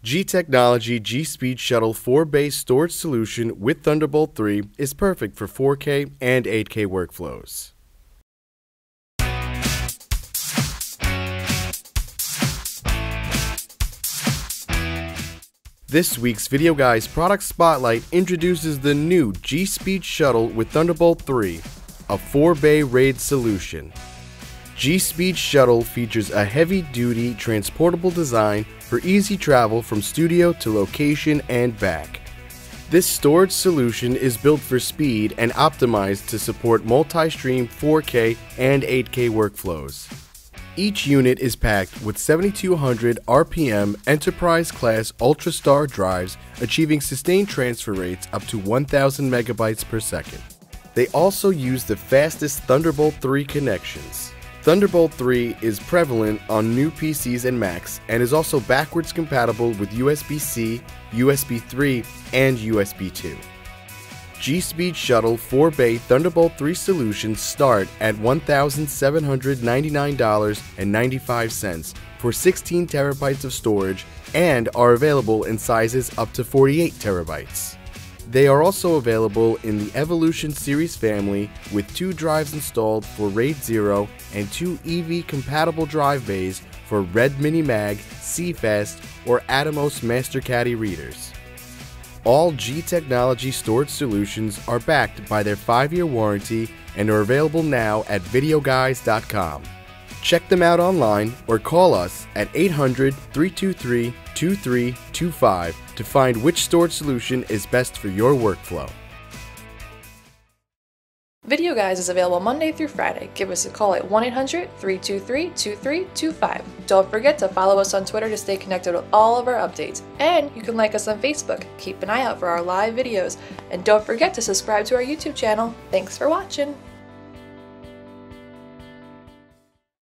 G-Technology G-SPEED Shuttle 4-bay storage solution with Thunderbolt 3 is perfect for 4K and 8K workflows. This week's Videoguys Product Spotlight introduces the new G-SPEED Shuttle with Thunderbolt 3, a 4-bay RAID solution. G-SPEED Shuttle features a heavy-duty transportable design for easy travel from studio to location and back. This storage solution is built for speed and optimized to support multi-stream 4K and 8K workflows. Each unit is packed with 7200 RPM enterprise-class ultrastar drives, achieving sustained transfer rates up to 1000 megabytes per second. They also use the fastest Thunderbolt 3 connections. Thunderbolt 3 is prevalent on new PCs and Macs and is also backwards compatible with USBc, USB 3, and USB 2. G-SPEED Shuttle 4-bay Thunderbolt 3 solutions start at $1,799.95 for 16 terabytes of storage and are available in sizes up to 48 terabytes. They are also available in the Evolution series family with 2 drives installed for RAID 0 and 2 EV-compatible drive bays for Red Mini Mag, CFast, or Atomos Master Caddy readers. All G-Technology storage solutions are backed by their 5-year warranty and are available now at Videoguys.com. Check them out online or call us at 800-323-2325 to find which storage solution is best for your workflow. Videoguys is available Monday through Friday. Give us a call at 1-800-323-2325. Don't forget to follow us on Twitter to stay connected with all of our updates. And you can like us on Facebook. Keep an eye out for our live videos. And don't forget to subscribe to our YouTube channel. Thanks for watching.